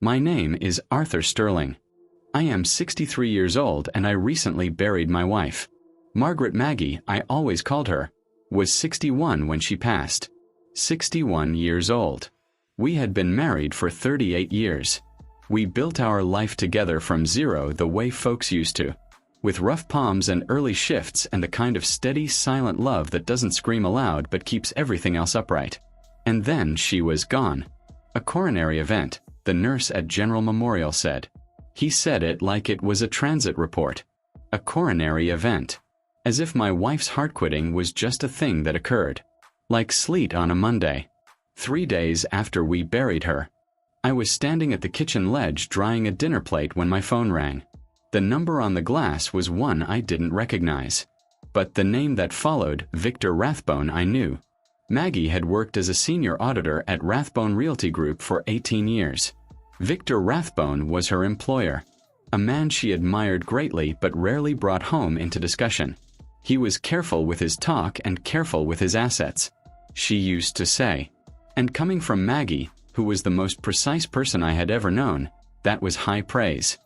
My name is Arthur Sterling. I am 63 years old and I recently buried my wife. Margaret Maggie, I always called her, was 61 when she passed. 61 years old. We had been married for 38 years. We built our life together from zero the way folks used to, with rough palms and early shifts and the kind of steady, silent love that doesn't scream aloud but keeps everything else upright. And then she was gone. A coronary event, the nurse at General Memorial said. He said it like it was a transit report. A coronary event. As if my wife's heart quitting was just a thing that occurred. Like sleet on a Monday. 3 days after we buried her. I was standing at the kitchen ledge drying a dinner plate when my phone rang. The number on the glass was one I didn't recognize. But the name that followed, Victor Rathbone, I knew. Maggie had worked as a senior auditor at Rathbone Realty Group for 18 years. Victor Rathbone was her employer. A man she admired greatly but rarely brought home into discussion. He was careful with his talk and careful with his assets, she used to say. And coming from Maggie, who was the most precise person I had ever known, that was high praise.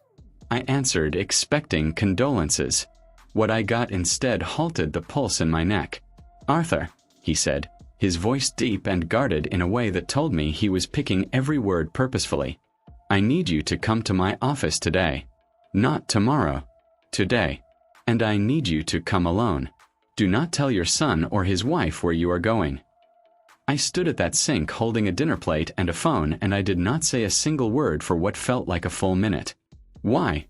I answered, expecting condolences. What I got instead halted the pulse in my neck. "Arthur," he said, his voice deep and guarded in a way that told me he was picking every word purposefully. "I need you to come to my office today. Not tomorrow. Today. And I need you to come alone. Do not tell your son or his wife where you are going." I stood at that sink holding a dinner plate and a phone, and I did not say a single word for what felt like a full minute. "Why?"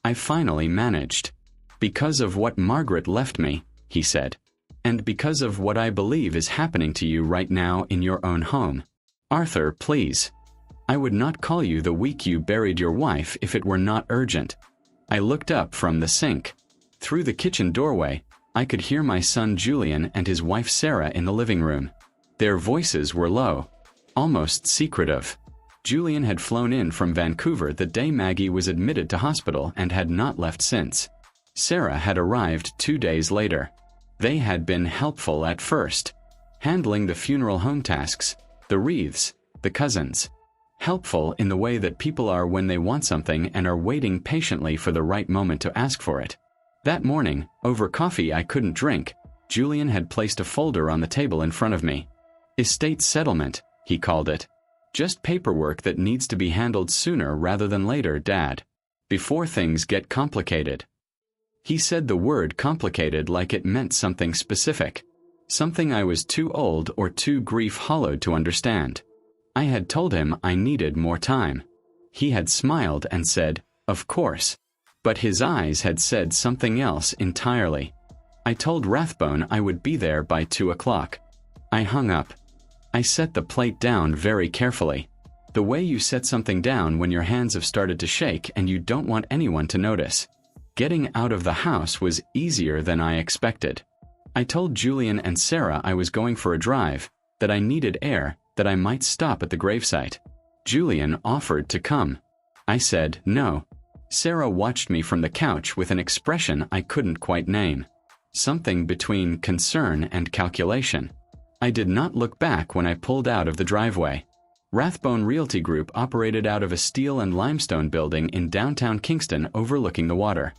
I finally managed. "Because of what Margaret left me," he said. "And because of what I believe is happening to you right now in your own home. Arthur, please. I would not call you the week you buried your wife if it were not urgent." I looked up from the sink. Through the kitchen doorway, I could hear my son Julian and his wife Sarah in the living room. Their voices were low, almost secretive. Julian had flown in from Vancouver the day Maggie was admitted to hospital and had not left since. Sarah had arrived 2 days later. They had been helpful at first, handling the funeral home tasks, the wreaths, the cousins. Helpful in the way that people are when they want something and are waiting patiently for the right moment to ask for it. That morning, over coffee I couldn't drink, Julian had placed a folder on the table in front of me. "Estate settlement," he called it. "Just paperwork that needs to be handled sooner rather than later, Dad. Before things get complicated." He said the word complicated like it meant something specific. Something I was too old or too grief-hollowed to understand. I had told him I needed more time. He had smiled and said, "Of course." But his eyes had said something else entirely. I told Rathbone I would be there by 2 o'clock. I hung up. I set the plate down very carefully. The way you set something down when your hands have started to shake and you don't want anyone to notice. Getting out of the house was easier than I expected. I told Julian and Sarah I was going for a drive, that I needed air, that I might stop at the gravesite. Julian offered to come. I said no. Sarah watched me from the couch with an expression I couldn't quite name. Something between concern and calculation. I did not look back when I pulled out of the driveway. Rathbone Realty Group operated out of a steel and limestone building in downtown Kingston overlooking the water.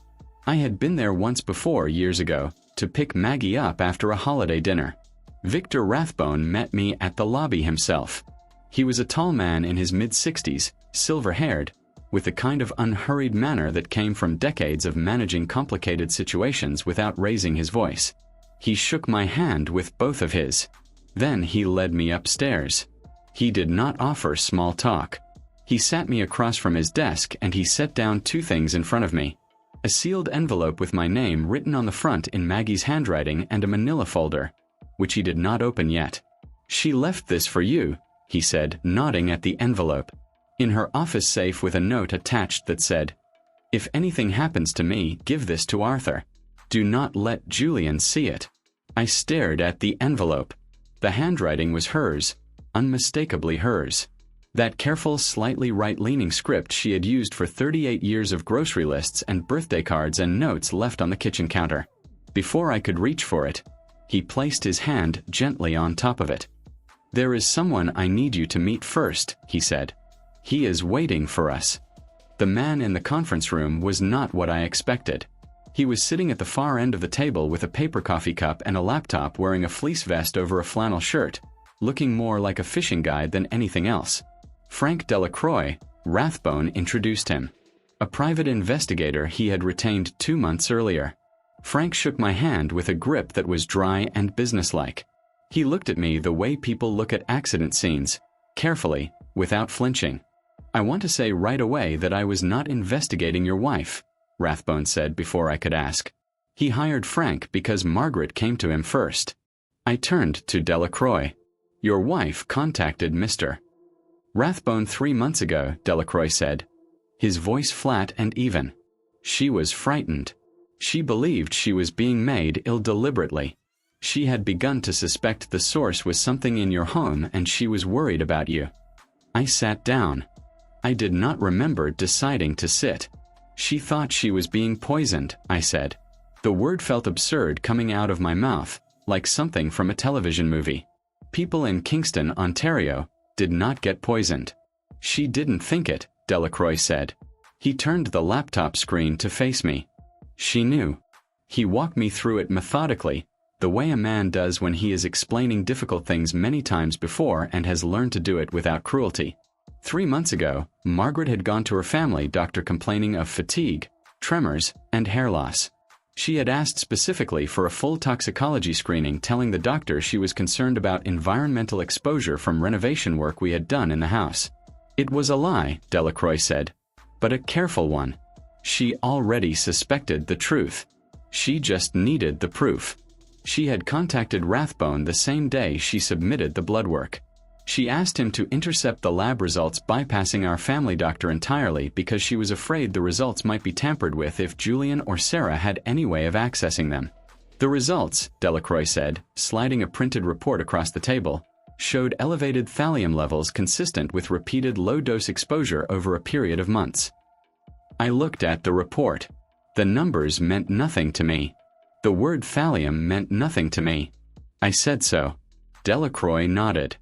I had been there once before years ago, to pick Maggie up after a holiday dinner. Victor Rathbone met me at the lobby himself. He was a tall man in his mid-60s, silver-haired, with the kind of unhurried manner that came from decades of managing complicated situations without raising his voice. He shook my hand with both of his. Then he led me upstairs. He did not offer small talk. He sat me across from his desk and he set down 2 things in front of me. A sealed envelope with my name written on the front in Maggie's handwriting and a manila folder, which he did not open yet. "She left this for you," he said, nodding at the envelope. "In her office safe with a note attached that said, 'If anything happens to me, give this to Arthur. Do not let Julian see it.'" I stared at the envelope. The handwriting was hers, unmistakably hers. That careful, slightly right-leaning script she had used for 38 years of grocery lists and birthday cards and notes left on the kitchen counter. Before I could reach for it, he placed his hand gently on top of it. "There is someone I need you to meet first," he said. He is waiting for us." The man in the conference room was not what I expected. He was sitting at the far end of the table with a paper coffee cup and a laptop, wearing a fleece vest over a flannel shirt, looking more like a fishing guide than anything else. Frank Delacroix, Rathbone introduced him. A private investigator he had retained 2 months earlier. Frank shook my hand with a grip that was dry and businesslike. He looked at me the way people look at accident scenes, carefully, without flinching. "I want to say right away that I was not investigating your wife," Rathbone said before I could ask. He hired Frank because Margaret came to him first. I turned to Delacroix. "Your wife contacted Mr. Rathbone 3 months ago," Delacroix said, his voice flat and even. "She was frightened. She believed she was being made ill deliberately. She had begun to suspect the source was something in your home, and she was worried about you." I sat down. I did not remember deciding to sit. "She thought she was being poisoned," I said. The word felt absurd coming out of my mouth, like something from a television movie. People in Kingston, Ontario, did not get poisoned. "She didn't think it," Delacroix said. He turned the laptop screen to face me. "She knew." He walked me through it methodically, the way a man does when he is explaining difficult things many times before and has learned to do it without cruelty. 3 months ago, Margaret had gone to her family doctor complaining of fatigue, tremors, and hair loss. She had asked specifically for a full toxicology screening, telling the doctor she was concerned about environmental exposure from renovation work we had done in the house. It was a lie, Delacroix said, but a careful one. She already suspected the truth. She just needed the proof. She had contacted Rathbone the same day she submitted the blood work. She asked him to intercept the lab results, bypassing our family doctor entirely because she was afraid the results might be tampered with if Julian or Sarah had any way of accessing them. The results, Delacroix said, sliding a printed report across the table, showed elevated thallium levels consistent with repeated low-dose exposure over a period of months. I looked at the report. The numbers meant nothing to me. The word thallium meant nothing to me. I said so. Delacroix nodded.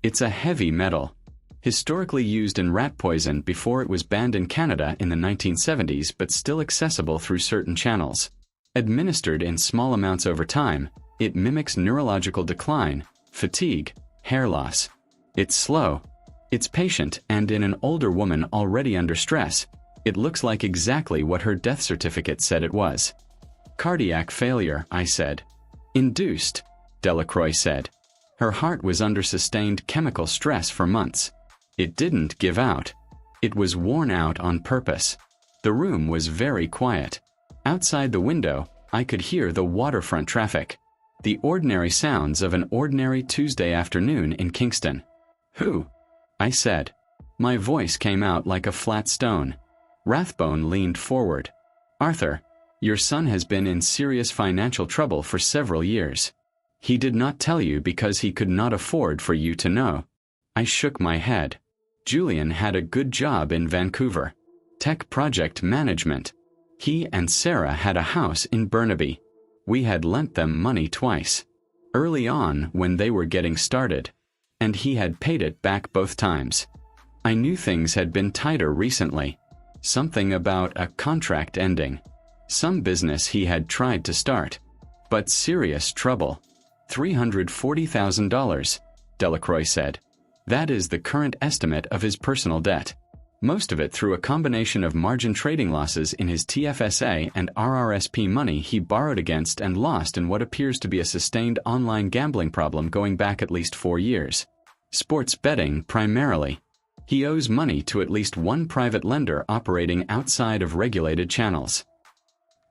"It's a heavy metal. Historically used in rat poison before it was banned in Canada in the 1970s, but still accessible through certain channels. Administered in small amounts over time, it mimics neurological decline, fatigue, hair loss. It's slow. It's patient, and in an older woman already under stress, it looks like exactly what her death certificate said it was." "Cardiac failure," I said. "Induced," Delacroix said. Her heart was under sustained chemical stress for months. It didn't give out. It was worn out on purpose. The room was very quiet. Outside the window, I could hear the waterfront traffic. The ordinary sounds of an ordinary Tuesday afternoon in Kingston. "Who?" I said. My voice came out like a flat stone. Rathbone leaned forward. "Arthur, your son has been in serious financial trouble for several years. He did not tell you because he could not afford for you to know." I shook my head. "Julian had a good job in Vancouver. Tech project management. He and Sarah had a house in Burnaby. We had lent them money twice. Early on when they were getting started. And he had paid it back both times. I knew things had been tighter recently. Something about a contract ending. Some business he had tried to start. But serious trouble. $340,000, Delacroix said. That is the current estimate of his personal debt. Most of it through a combination of margin trading losses in his TFSA and RRSP money he borrowed against and lost in what appears to be a sustained online gambling problem going back at least 4 years. Sports betting primarily. He owes money to at least one private lender operating outside of regulated channels."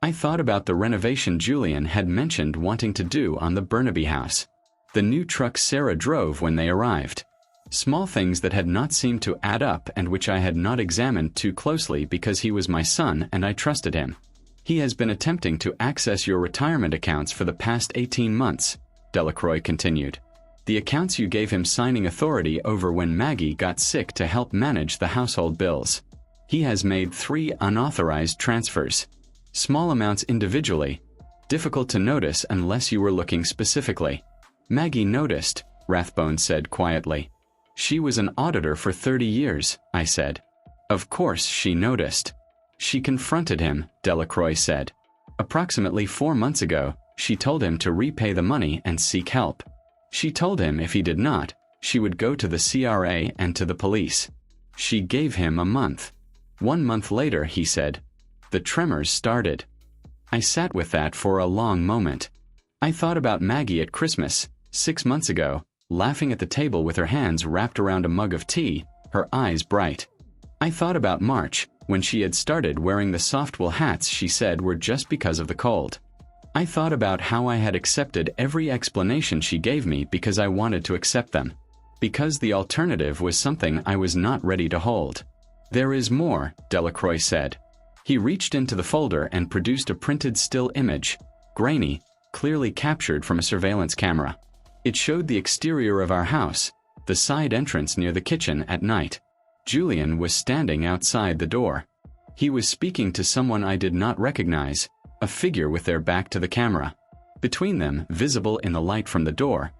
I thought about the renovation Julian had mentioned wanting to do on the Burnaby house. The new truck Sarah drove when they arrived. Small things that had not seemed to add up and which I had not examined too closely because he was my son and I trusted him. "He has been attempting to access your retirement accounts for the past 18 months, Delacroix continued. "The accounts you gave him signing authority over when Maggie got sick to help manage the household bills. He has made 3 unauthorized transfers. Small amounts individually. Difficult to notice unless you were looking specifically." "Maggie noticed," Rathbone said quietly. She was an auditor for 30 years, I said. Of course she noticed. She confronted him, Delacroix said. Approximately 4 months ago, she told him to repay the money and seek help. She told him if he did not, she would go to the CRA and to the police. She gave him a month. 1 month later, he said, the tremors started. I sat with that for a long moment. I thought about Maggie at Christmas, 6 months ago, laughing at the table with her hands wrapped around a mug of tea, her eyes bright. I thought about March, when she had started wearing the soft wool hats she said were just because of the cold. I thought about how I had accepted every explanation she gave me because I wanted to accept them. Because the alternative was something I was not ready to hold. There is more, Delacroix said. He reached into the folder and produced a printed still image, grainy, clearly captured from a surveillance camera. It showed the exterior of our house, the side entrance near the kitchen at night. Julian was standing outside the door. He was speaking to someone I did not recognize, a figure with their back to the camera. Between them, visible in the light from the door,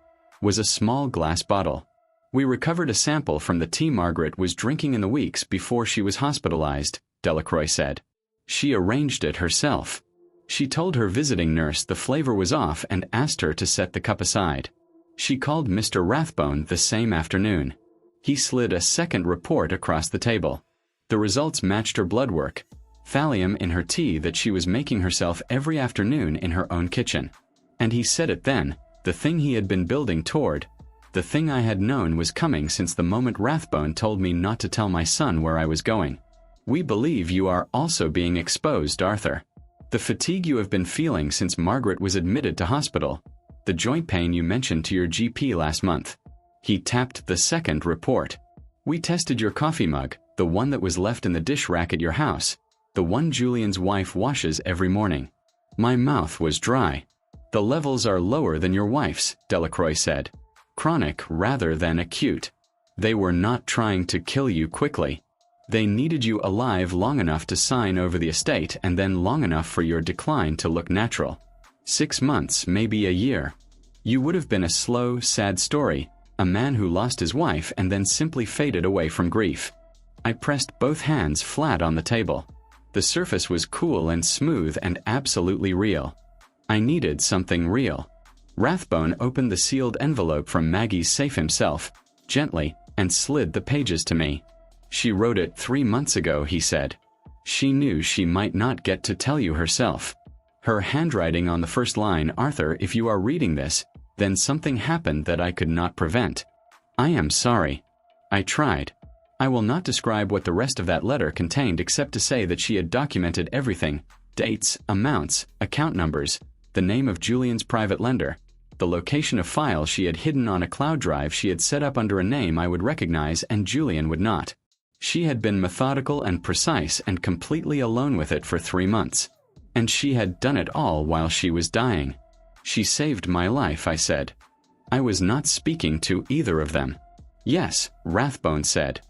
was a small glass bottle. We recovered a sample from the tea Margaret was drinking in the weeks before she was hospitalized, Delacroix said. She arranged it herself. She told her visiting nurse the flavor was off and asked her to set the cup aside. She called Mr. Rathbone the same afternoon. He slid a second report across the table. The results matched her blood work, thallium in her tea that she was making herself every afternoon in her own kitchen. And he said it then, the thing he had been building toward, the thing I had known was coming since the moment Rathbone told me not to tell my son where I was going. We believe you are also being exposed, Arthur. The fatigue you have been feeling since Margaret was admitted to hospital, the joint pain you mentioned to your GP last month. He tapped the second report. We tested your coffee mug, the one that was left in the dish rack at your house, the one Julian's wife washes every morning. My mouth was dry. The levels are lower than your wife's, Delacroix said. Chronic rather than acute. They were not trying to kill you quickly. They needed you alive long enough to sign over the estate and then long enough for your decline to look natural. 6 months, maybe a year. You would have been a slow, sad story, a man who lost his wife and then simply faded away from grief. I pressed both hands flat on the table. The surface was cool and smooth and absolutely real. I needed something real. Rathbone opened the sealed envelope from Maggie's safe himself, gently, and slid the pages to me. She wrote it 3 months ago, he said. She knew she might not get to tell you herself. Her handwriting on the first line, Arthur, if you are reading this, then something happened that I could not prevent. I am sorry. I tried. I will not describe what the rest of that letter contained except to say that she had documented everything, dates, amounts, account numbers, the name of Julian's private lender, the location of files she had hidden on a cloud drive she had set up under a name I would recognize and Julian would not. She had been methodical and precise and completely alone with it for 3 months. And she had done it all while she was dying. She saved my life, I said. I was not speaking to either of them. Yes, Rathbone said.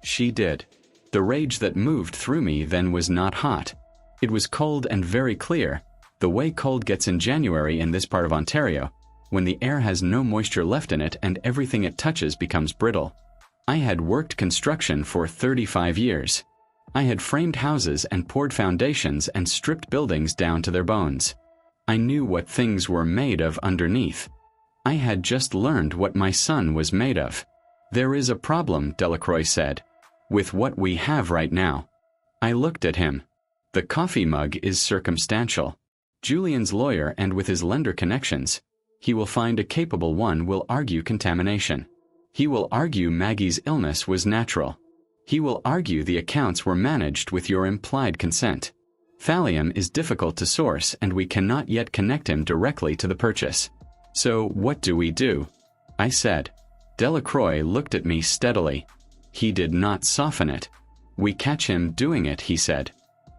She did. The rage that moved through me then was not hot. It was cold and very clear, the way cold gets in January in this part of Ontario, when the air has no moisture left in it and everything it touches becomes brittle. I had worked construction for 35 years. I had framed houses and poured foundations and stripped buildings down to their bones. I knew what things were made of underneath. I had just learned what my son was made of. There is a problem, Delacroix said, with what we have right now. I looked at him. The coffee mug is circumstantial. Julian's lawyer and with his lender connections, he will find a capable one will argue contamination. He will argue Maggie's illness was natural. He will argue the accounts were managed with your implied consent. Thallium is difficult to source and we cannot yet connect him directly to the purchase. So what do we do? I said. Delacroix looked at me steadily. He did not soften it. We catch him doing it, he said.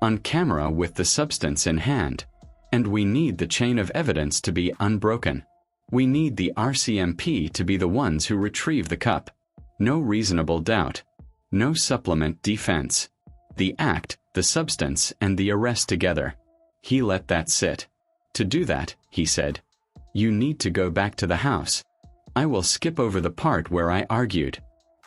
On camera with the substance in hand. And we need the chain of evidence to be unbroken. We need the RCMP to be the ones who retrieve the cup. No reasonable doubt. No supplement defense. The act, the substance, and the arrest together. He let that sit. To do that, he said, you need to go back to the house. I will skip over the part where I argued.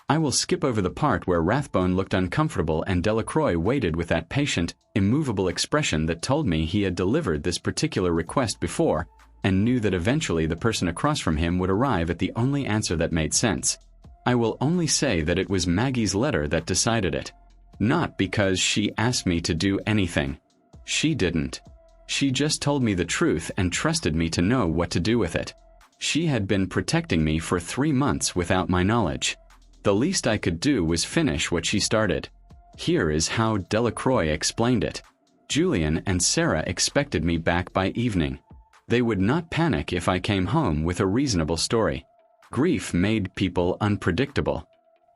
I will skip over the part where Rathbone looked uncomfortable and Delacroix waited with that patient, immovable expression that told me he had delivered this particular request before and knew that eventually the person across from him would arrive at the only answer that made sense. I will only say that it was Maggie's letter that decided it. Not because she asked me to do anything. She didn't. She just told me the truth and trusted me to know what to do with it. She had been protecting me for 3 months without my knowledge. The least I could do was finish what she started. Here is how Delacroix explained it. Julian and Sarah expected me back by evening. They would not panic if I came home with a reasonable story. Grief made people unpredictable.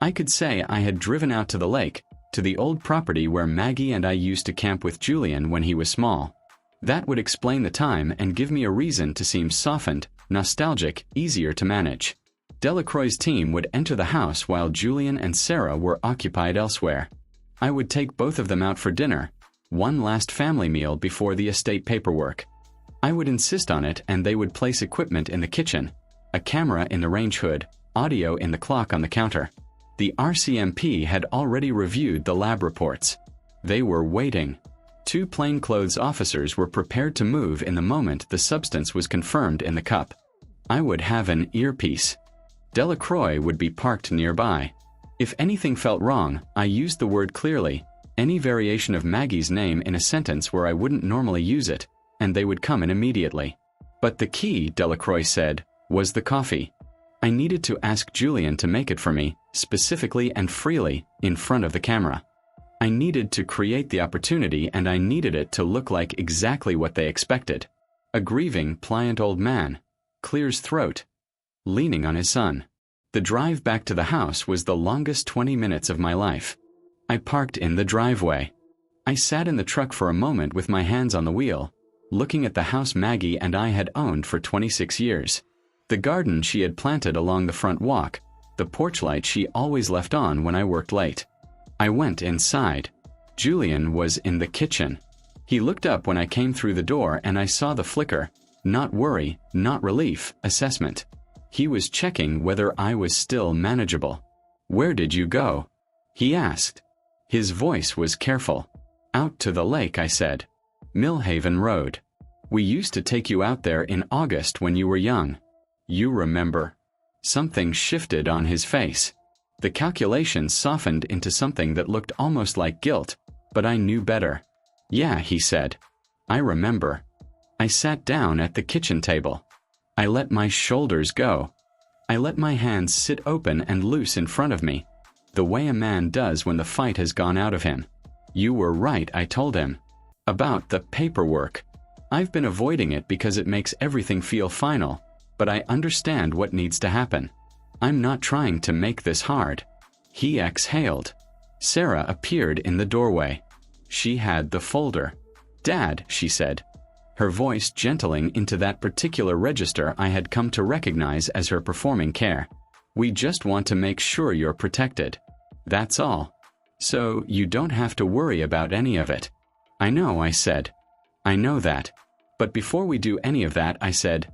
I could say I had driven out to the lake, to the old property where Maggie and I used to camp with Julian when he was small. That would explain the time and give me a reason to seem softened, nostalgic, easier to manage. Delacroix's team would enter the house while Julian and Sarah were occupied elsewhere. I would take both of them out for dinner, one last family meal before the estate paperwork. I would insist on it and they would place equipment in the kitchen, a camera in the range hood, audio in the clock on the counter. The RCMP had already reviewed the lab reports. They were waiting. 2 plainclothes officers were prepared to move in the moment the substance was confirmed in the cup. I would have an earpiece. Delacroix would be parked nearby. If anything felt wrong, I used the word clearly, any variation of Maggie's name in a sentence where I wouldn't normally use it, and they would come in immediately. But the key, Delacroix said, was the coffee. I needed to ask Julian to make it for me, specifically and freely, in front of the camera. I needed to create the opportunity and I needed it to look like exactly what they expected. A grieving, pliant old man, clear his throat, leaning on his son. The drive back to the house was the longest 20 minutes of my life. I parked in the driveway. I sat in the truck for a moment with my hands on the wheel, looking at the house Maggie and I had owned for 26 years. The garden she had planted along the front walk, the porch light she always left on when I worked late. I went inside. Julian was in the kitchen. He looked up when I came through the door and I saw the flicker, not worry, not relief, assessment. He was checking whether I was still manageable. "Where did you go?" he asked. His voice was careful. "Out to the lake," I said. "Millhaven Road. We used to take you out there in August when you were young. You remember." Something shifted on his face. The calculation softened into something that looked almost like guilt, but I knew better. "Yeah," he said. "I remember." I sat down at the kitchen table. I let my shoulders go. I let my hands sit open and loose in front of me, the way a man does when the fight has gone out of him. "You were right," I told him. "About the paperwork. I've been avoiding it because it makes everything feel final, but I understand what needs to happen. I'm not trying to make this hard." He exhaled. Sarah appeared in the doorway. She had the folder. "Dad," she said, her voice gentling into that particular register I had come to recognize as her performing care. "We just want to make sure you're protected. That's all. So you don't have to worry about any of it." "I know," I said. "I know that. But before we do any of that," I said,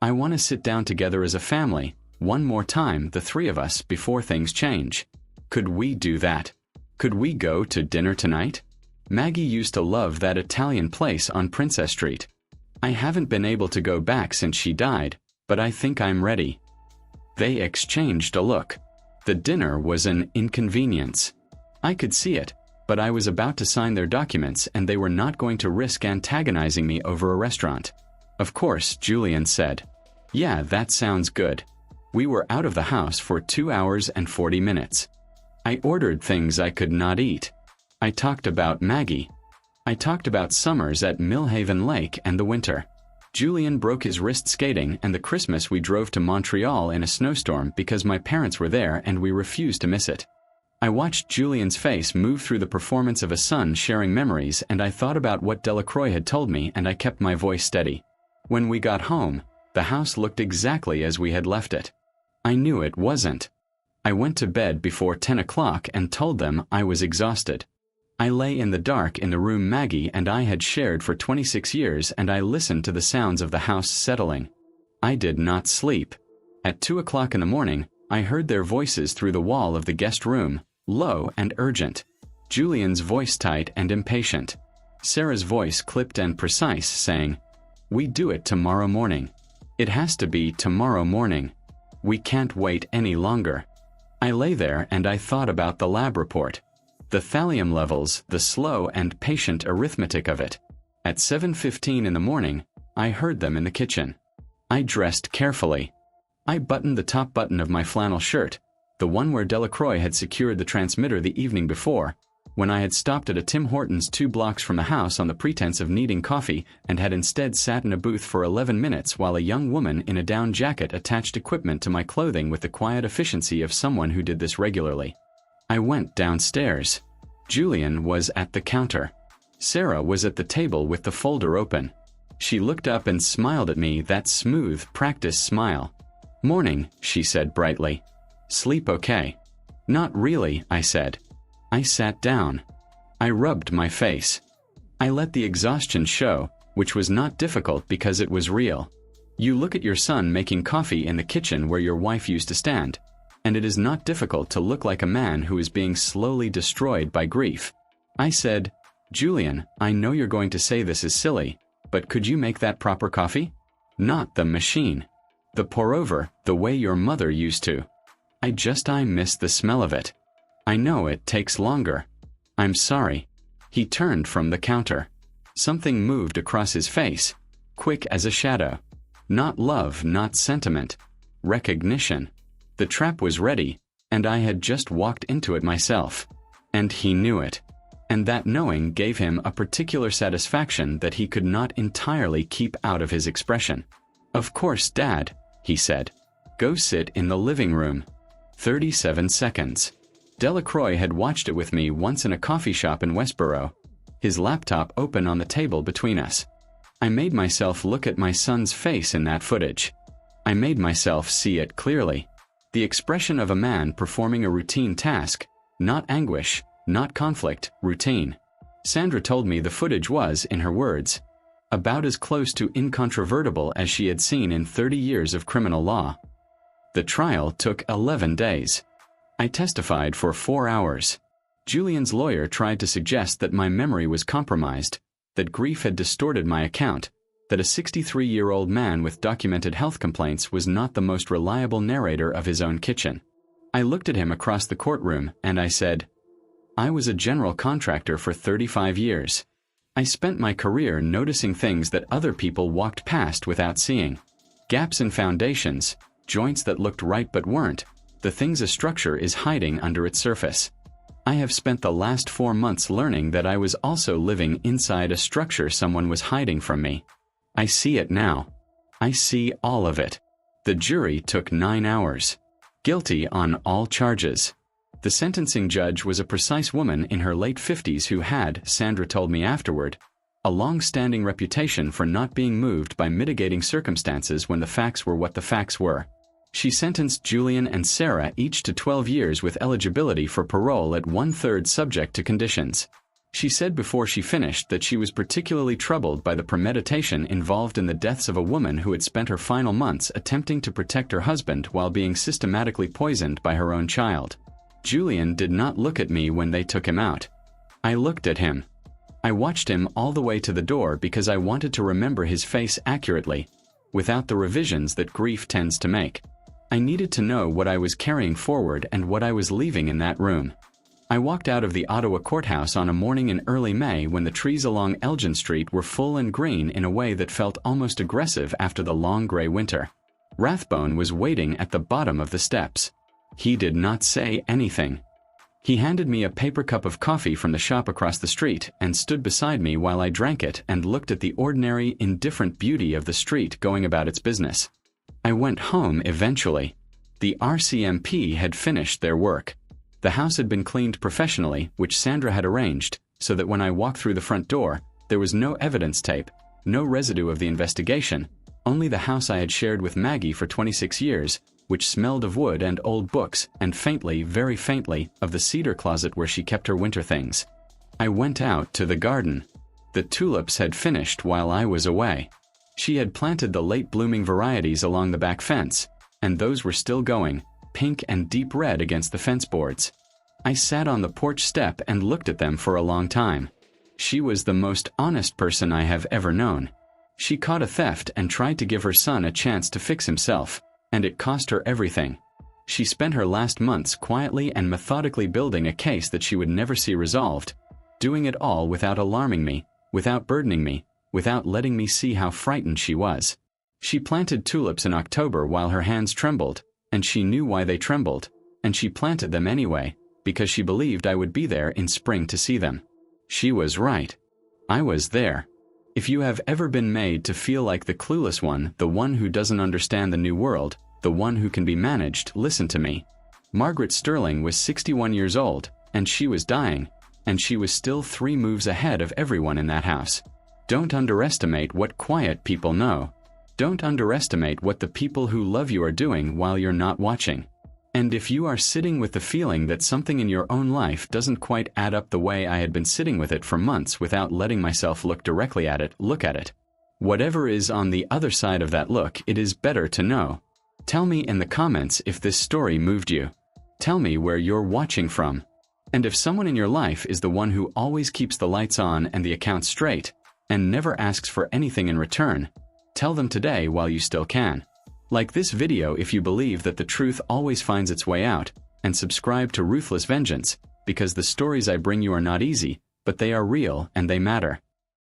"I want to sit down together as a family, one more time, the 3 of us, before things change. Could we do that? Could we go to dinner tonight? Maggie used to love that Italian place on Princess Street. I haven't been able to go back since she died, but I think I'm ready." They exchanged a look. The dinner was an inconvenience. I could see it, but I was about to sign their documents and they were not going to risk antagonizing me over a restaurant. "Of course," Julian said. "Yeah, that sounds good." We were out of the house for 2 hours and 40 minutes. I ordered things I could not eat. I talked about Maggie. I talked about summers at Millhaven Lake and the winter. Julian broke his wrist skating and the Christmas we drove to Montreal in a snowstorm because my parents were there and we refused to miss it. I watched Julian's face move through the performance of a son sharing memories and I thought about what Delacroix had told me and I kept my voice steady. When we got home, the house looked exactly as we had left it. I knew it wasn't. I went to bed before 10 o'clock and told them I was exhausted. I lay in the dark in the room Maggie and I had shared for 26 years and I listened to the sounds of the house settling. I did not sleep. At 2 o'clock in the morning, I heard their voices through the wall of the guest room, low and urgent. Julian's voice tight and impatient. Sarah's voice clipped and precise, saying, "We do it tomorrow morning. It has to be tomorrow morning. We can't wait any longer." I lay there and I thought about the lab report. The thallium levels, the slow and patient arithmetic of it. At 7:15 in the morning, I heard them in the kitchen. I dressed carefully. I buttoned the top button of my flannel shirt, the one where Delacroix had secured the transmitter the evening before, when I had stopped at a Tim Hortons 2 blocks from the house on the pretense of needing coffee and had instead sat in a booth for 11 minutes while a young woman in a down jacket attached equipment to my clothing with the quiet efficiency of someone who did this regularly. I went downstairs. Julian was at the counter. Sarah was at the table with the folder open. She looked up and smiled at me, that smooth, practiced smile. "Morning," she said brightly. "Sleep okay?" "Not really," I said. I sat down. I rubbed my face. I let the exhaustion show, which was not difficult because it was real. You look at your son making coffee in the kitchen where your wife used to stand, and it is not difficult to look like a man who is being slowly destroyed by grief. I said, "Julian, I know you're going to say this is silly, but could you make that proper coffee? Not the machine. The pour-over, the way your mother used to. I miss the smell of it. I know it takes longer. I'm sorry." He turned from the counter. Something moved across his face, quick as a shadow. Not love, not sentiment. Recognition. The trap was ready, and I had just walked into it myself. And he knew it. And that knowing gave him a particular satisfaction that he could not entirely keep out of his expression. "Of course, Dad," he said. "Go sit in the living room." 37 seconds. Delacroix had watched it with me once in a coffee shop in Westboro, his laptop open on the table between us. I made myself look at my son's face in that footage. I made myself see it clearly. The expression of a man performing a routine task, not anguish, not conflict, routine. Sandra told me the footage was, in her words, about as close to incontrovertible as she had seen in 30 years of criminal law. The trial took 11 days. I testified for 4 hours. Julian's lawyer tried to suggest that my memory was compromised, that grief had distorted my account, that a 63-year-old man with documented health complaints was not the most reliable narrator of his own kitchen. I looked at him across the courtroom and I said, "I was a general contractor for 35 years. I spent my career noticing things that other people walked past without seeing. Gaps in foundations, joints that looked right but weren't, the things a structure is hiding under its surface. I have spent the last 4 months learning that I was also living inside a structure someone was hiding from me. I see it now. I see all of it." The jury took 9 hours. Guilty on all charges. The sentencing judge was a precise woman in her late 50s who had, Sandra told me afterward, a long-standing reputation for not being moved by mitigating circumstances when the facts were what the facts were. She sentenced Julian and Sarah each to 12 years with eligibility for parole at 1/3 subject to conditions. She said before she finished that she was particularly troubled by the premeditation involved in the deaths of a woman who had spent her final months attempting to protect her husband while being systematically poisoned by her own child. Julian did not look at me when they took him out. I looked at him. I watched him all the way to the door because I wanted to remember his face accurately, without the revisions that grief tends to make. I needed to know what I was carrying forward and what I was leaving in that room. I walked out of the Ottawa courthouse on a morning in early May when the trees along Elgin Street were full and green in a way that felt almost aggressive after the long gray winter. Rathbone was waiting at the bottom of the steps. He did not say anything. He handed me a paper cup of coffee from the shop across the street and stood beside me while I drank it and looked at the ordinary, indifferent beauty of the street going about its business. I went home eventually. The RCMP had finished their work. The house had been cleaned professionally, which Sandra had arranged, so that when I walked through the front door, there was no evidence tape, no residue of the investigation, only the house I had shared with Maggie for 26 years, which smelled of wood and old books, and faintly, very faintly, of the cedar closet where she kept her winter things. I went out to the garden. The tulips had finished while I was away. She had planted the late-blooming varieties along the back fence, and those were still going, pink and deep red against the fence boards. I sat on the porch step and looked at them for a long time. She was the most honest person I have ever known. She caught a theft and tried to give her son a chance to fix himself, and it cost her everything. She spent her last months quietly and methodically building a case that she would never see resolved, doing it all without alarming me, without burdening me, without letting me see how frightened she was. She planted tulips in October while her hands trembled, and she knew why they trembled, and she planted them anyway, because she believed I would be there in spring to see them. She was right. I was there. If you have ever been made to feel like the clueless one, the one who doesn't understand the new world, the one who can be managed, listen to me. Margaret Sterling was 61 years old, and she was dying, and she was still 3 moves ahead of everyone in that house. Don't underestimate what quiet people know. Don't underestimate what the people who love you are doing while you're not watching. And if you are sitting with the feeling that something in your own life doesn't quite add up the way I had been sitting with it for months without letting myself look directly at it, look at it. Whatever is on the other side of that look, it is better to know. Tell me in the comments if this story moved you. Tell me where you're watching from. And if someone in your life is the one who always keeps the lights on and the account straight, and never asks for anything in return, tell them today while you still can. Like this video if you believe that the truth always finds its way out, and subscribe to Ruthless Vengeance, because the stories I bring you are not easy, but they are real and they matter.